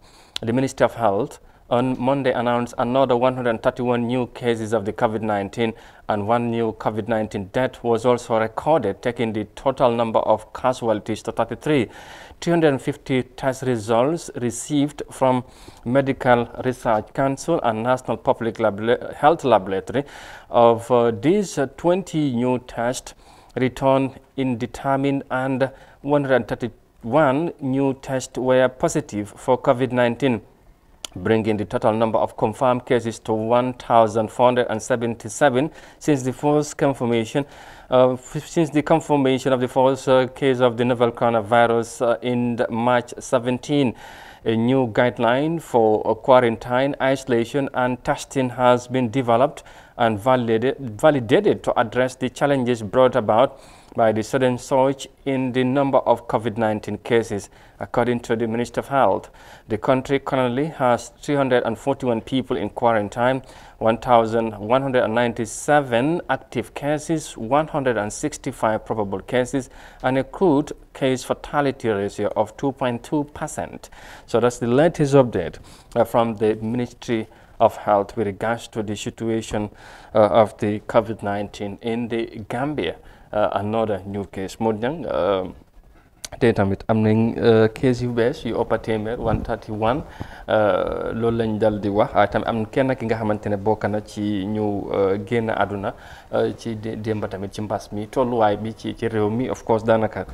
passed. The Ministry of Health on Monday announced another 131 new cases of the COVID-19 and one new COVID-19 death was also recorded, taking the total number of casualties to 33. 350 test results received from Medical Research Council and National Public Health Laboratory. Of these, 20 new tests returned indeterminate and 131 new tests were positive for COVID-19. Bringing the total number of confirmed cases to 1,477 since the first confirmation, of the first case of the novel coronavirus in March 17. A new guideline for quarantine, isolation, and testing has been developed and validated to address the challenges brought about by the sudden surge in the number of COVID-19 cases. According to the Minister of Health, the country currently has 341 people in quarantine, 1,197 active cases, 165 probable cases, and a crude case fatality ratio of 2.2%. So that's the latest update from the Ministry of Health with regards to the situation of the COVID-19 in the Gambia. Another new case Modjang te tamit am nañ case yu bees yu ëpp téeméer 131 loolu lañ dal di wax tamit am kenn ki nga xamante ne bokk na ci ñu génn àdduna ci démb tamit ci mbas mi tolluwaay bi ci réew mi of course daanaka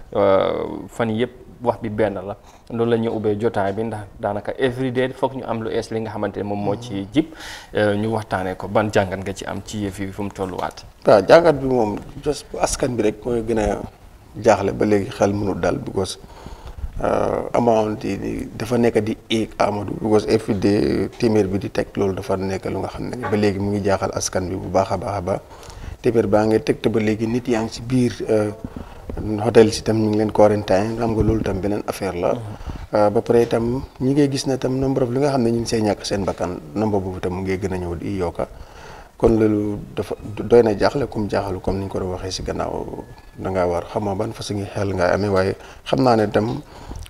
fan yëpp wax bi benn la loolu la ñu ubbee jotaay bi ndax daanaka everyday foog ñu am lu ees li nga xamante ne moom moo ci jib ñu waxtaanee ko ban jàngat nga ci am ci yëf yi fu mu tolluwaat. waaw jàngat bi moom just askan bi rek mooy gën a jaaxle ba léegi xel mënul dal because amount yi dafa nekk di éeg Amadou because everyday téeméer bi di teg loolu dafa nekk lu nga xam ne ba léegi mu ngi jaaxal askan bi bu baax a baax téeméer baa ngay teg te ba léegi nit yaa ngi ci biir hôtel si tam ñu ngi leen quarantine xam nga loolu tam beneen affaire la ba pare itam ñi ngay gis ne tam nombre li nga xam ne ñu ngi see ñàkk seen bakkan nombre boobu tam mu ngi gën a ñëw di yokka kon loolu dafa doy na jaaxle comme jaaxalu comme ni ñu ko doon waxee si gannaaw dangaa war xam nga ban façon ngi xel nga amee waaye xam naa ne tam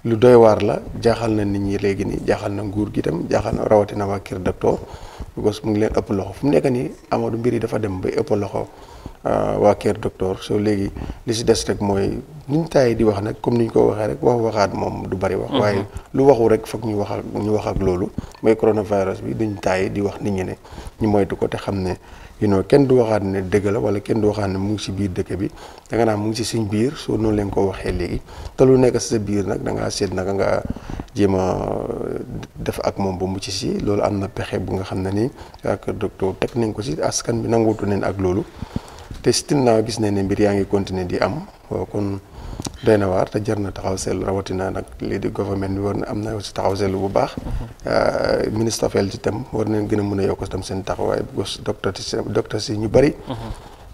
lu doy waar la jaaxal na nit ñi léegi nii jaaxal na nguur gi tam jaaxal na rawatina waa Kër Docteur because mu ngi leen ëpp loxo fu mu nekk nii Amadou mbir yi dafa dem ba ëpp loxo waa Kër Docteur soo léegi li si des rek mooy niñ taay di wax nag comme ni ñu ko waxee rek waxaat moom du bari wax waaye lu waxu rek foog ñu wax ak loolu mooy coronavirus bi duñ taay di wax nit ñi ne ñu moytu ko te xam ne kenn du waxaat ne dëgg la wala kenn du waxaat ne mu ngi si biir dëkk bi da nga naan mu ngi si suñ biir soo noonu leen ko waxee léegi te lu nekk si sa biir nag da ngaa seet naka nga jéem a def ak moom ba mucc si loolu am na pexe bu nga xam ne ni ak docteur teg nañ ko si askan bi nanguutu neen ak loolu te still naa gis nañ ne mbir yaa ngi continuer di am waaw kon doy na waar te jar na taxaw seetlu rawatina nag lii di gouvernement bi war na am na aussi taxaw seetlu bu baax ministre of health itam war nañ gën a mën a yokk itam seen taxawaay because docteur si ñu bëri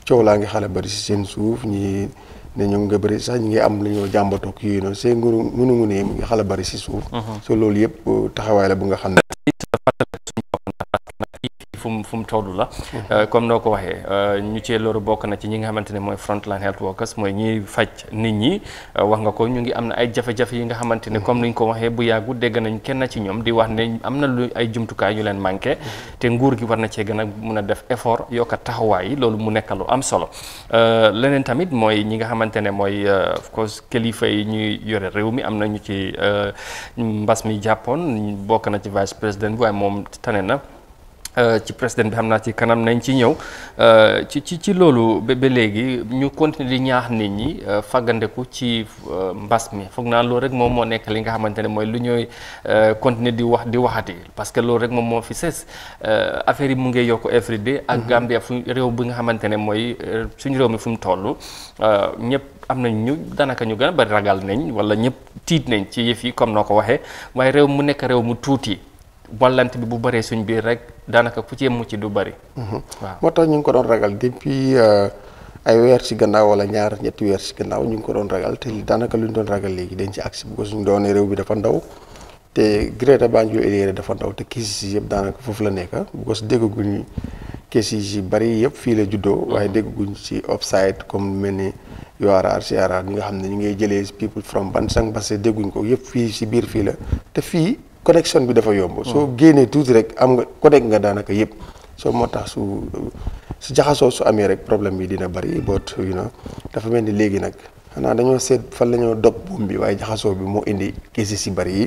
coow laa ngi xale bëri si seen suuf ñi ne ñoom nga bëri sax ñi ngi am lu ñoo jàmbatoog yooyu noonu seen ngunu ne mu ngi xale bëri si suuf so loolu yëpp taxawaay la bu nga xam ne fu mu toll la comme noo ko waxee ñu ci loolu bokk na ci ñi nga xamante ne mooy frontline health workers mooy ñiy faj nit ñi wax nga ko ñu ngi am na ay jafe-jafe yi nga xamante ne comme niñ ko waxee bu yàggu dégg nañ kenn ci ñoom di wax ne am na lu ay jumtukaay yu leen manqué te nguur gi war na cee gën a mun a def effort yokk taxawaay yi loolu mu nekk lu am solo leneen tamit mooy ñi nga xamante ne mooy of course kilifa yi ñuy yore réew mi am na ñu ci mbas mi jàppoon bokk na ci vice président bi waaye moom tane na ci président bi xam naa ci kanam nañ ci ñëw ci loolu ba léegi ñu continuer di ñaax nit ñi faggandeku ci mbas mi foog naa loolu rek moom moo nekk li nga xamante ne mooy lu ñooy continuer di waxati parce que loolu rek moom moo fi ses affaire yi mu ngi yokk everyday ak Gambia fu réew bi nga xamante ne mooy suñu réew mi fu mu toll ñëpp am nañ ñu daanaka ñu gën a bari ragal nañ wala ñëpp tiit nañ ci yëf yi comme noo ko waxee waaye réew mu nekk réew mu tuuti wàllante bi bu bëree suñ biir rek daanaka ku ci mucc du bëri. waaw moo tax ñu ngi ko doon ragal depuis ay weer ci gannaaw wala ñetti weer ci gannaaw ñu ngi ko doon ragal te daanaka lu ñu doon ragal léegi dañ ci agsi bu ko suñ doonee réew bi dafa ndaw te Greater Banjul area dafa ndaw te cases yi yëpp daanaka foofu la nekk bu ko déggaguñ cases yi bëri yëpp fii la juddoo waaye déggaguñ ci offside comme mel ni URR CRR ñi nga xam ne ñu ngay jëlee people from Bansang parce que dégguñ ko yëpp fii ci biir fii la te fii connexion bi dafa yomb. soo génnee tuuti rek am nga connect nga daanaka yëpp. soo moo tax su jaxasoo su amee rek problème bi dina bari but dafa mel ni léegi nag xanaa dañoo seet fan la ñoo dog buum bi waaye jaxasoo bi moo indi kisi si bari yi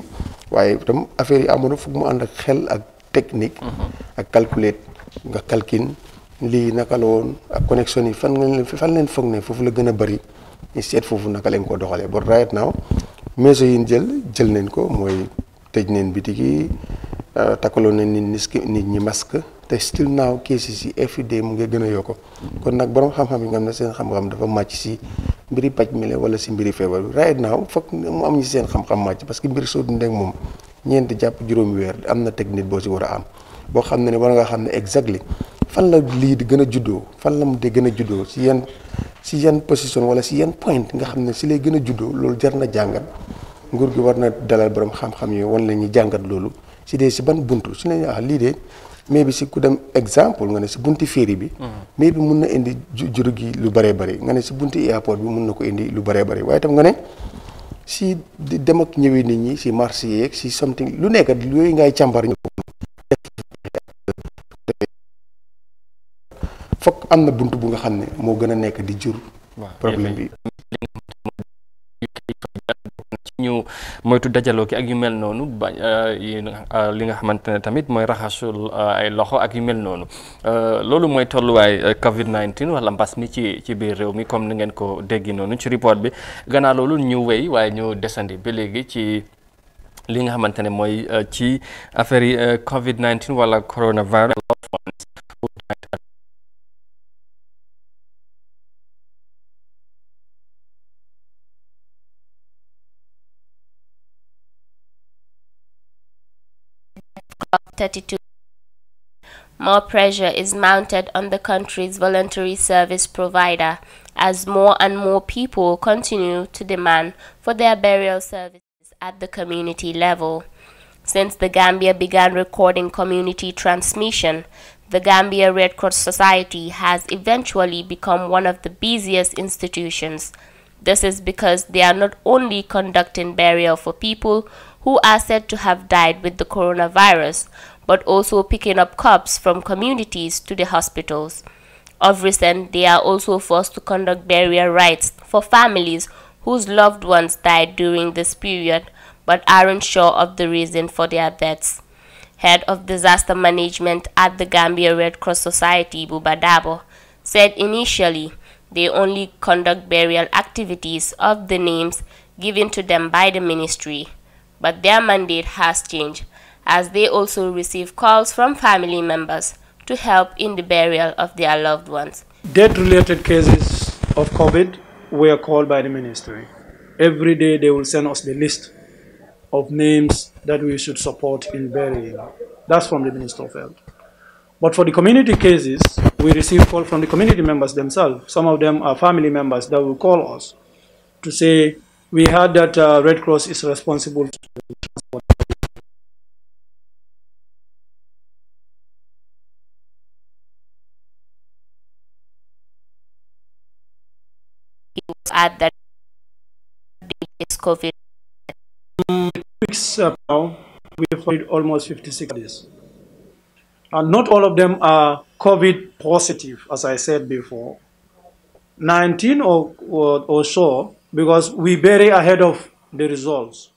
waaye itam affaire yi amoon foog mu ànd ak xel ak technique. ak calculate nga calcul lii naka la woon ak connexion yi fan leen foog ne foofu la gën a bari ñu seet foofu naka leen ko doxalee but right now mesures yi jël nañ ko mooy tëj neen bitig yi takkaloo nañ nit ñi masque te still now cases yi every day mu ngi gën a yokku kon nag borom xam-xam yi nga xam ne seen xam-xam dafa màcc si mbiri paj mi la wala si mbiri feebar bi right now foog mu am ñi seen xam-xam màcc parce que mbiri soo dundee ak moom ñeenti jàpp juróomi weer am na technique boo si war a am boo xam ne war nga xam ne exactly fan la lii di gën a juddoo fan la mu di gën a juddoo si yan position wala si yan point nga xam ne si lay gën a juddoo loolu jar na jàngat nguur gi war na dalal borom xam-xam yi wan la ñuy jàngat loolu si dee si ban buntu su ne lii de mais bi si ku dem exemple nga ne si bunti féeri bi mais bi mun na indi juru gi lu bëree bëri nga ne si bunti airport bi mun na ko indi lu bëree bëri waaye tam nga ne si dem ak ñëwee nit ñi si marché yeeg si something lu nekk yooyu ngay càmbar ñu fokk am na buntu bu nga xam ne moo gën a nekk di jur problème bi ñu moytu dajaloo ki ak yu mel noonu ba li nga xamante ne tamit mooy raxasul ay loxo ak yu mel noonu loolu mooy tolluwaay COVID-19 wala mbas mi ci biir réew mi comme ni ngeen ko déggi noonu ci report bi gannaaw loolu ñu wéy waaye ñu desandi ba léegi ci li nga xamante ne mooy ci affaire yi COVID-19 wala coronavirus. More pressure is mounted on the country's voluntary service provider as more and more people continue to demand for their burial services at the community level. Since the Gambia began recording community transmission, the Gambia Red Cross Society has eventually become one of the busiest institutions. This is because they are not only conducting burial for people who are said to have died with the coronavirus, but also picking up corpses from communities to the hospitals. Of recent, they are also forced to conduct burial rites for families whose loved ones died during this period, but aren't sure of the reason for their deaths. Head of Disaster Management at the Gambia Red Cross Society, Buba Dabo, said initially they only conduct burial activities of the names given to them by the ministry, but their mandate has changed as they also receive calls from family members to help in the burial of their loved ones. Death-related cases of COVID were called by the ministry. Every day they will send us the list of names that we should support in burying. That's from the Minister of Health. But for the community cases, we receive calls from the community members themselves. Some of them are family members that will call us to say, we heard that Red Cross is responsible to transport. Add that it's COVID. Weeks now, we've had almost 56 days. And not all of them are COVID positive, as I said before. 19 or so, because we bury ahead of the results.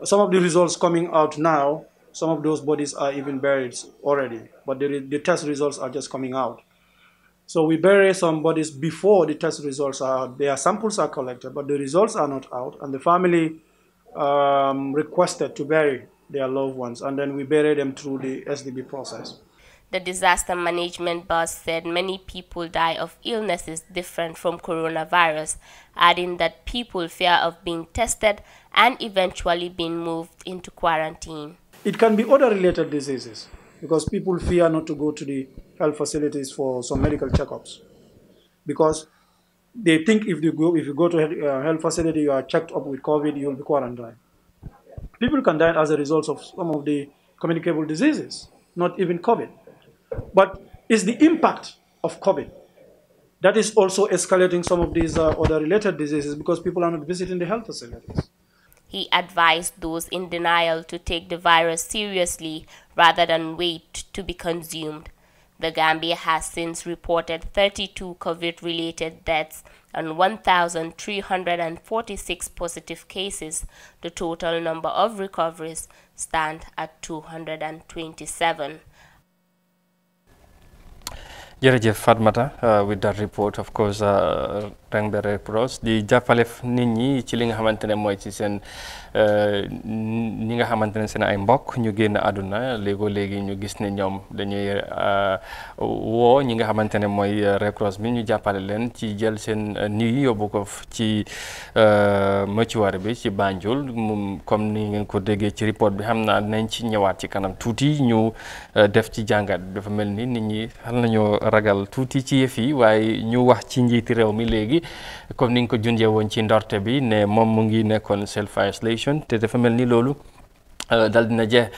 Some of the results coming out now, some of those bodies are even buried already, but the test results are just coming out. So we bury some bodies before the test results are out. Their samples are collected, but the results are not out, and the family requested to bury their loved ones, and then we bury them through the SDB process. The disaster management boss said many people die of illnesses different from coronavirus, adding that people fear of being tested and eventually being moved into quarantine. It can be other related diseases because people fear not to go to the health facilities for some medical checkups because they think if you go to a health facility, you are checked up with COVID, you will be quarantined. People can die as a result of some of the communicable diseases, not even COVID. But it's the impact of COVID that is also escalating some of these other related diseases because people are not visiting the health facilities. He advised those in denial to take the virus seriously rather than wait to be consumed. The Gambia has since reported 32 COVID-related deaths and 1,346 positive cases. The total number of recoveries stand at 227. jërëjëf Fatmata with that report of course Rangbe Red Cross di jàppale nit ñi ci li nga xamante ne mooy ci seen ñi nga xamante ne seen ay mbokk ñu génn àdduna léegi ñu gis ne ñoom dañuy woo ñi nga xamante ne mooy Red Cross bi ñu jàppale leen ci jël seen niw yi yóbbu ko ci mortuaire bi ci Banjul moom comme ni ngeen ko déggee ci report bi xam naa nañ ci ñëwaat ci kanam tuuti ñu def ci jàngat dafa mel ni nit ñi xam nañoo ragal tuuti ci yëf yi waaye ñu wax ci njiiti réew mi léegi comme ni nga ko junjee woon ci ndorte bi ne moom mu ngi nekkoon self isolation te dafa mel ni loolu dal dina jeex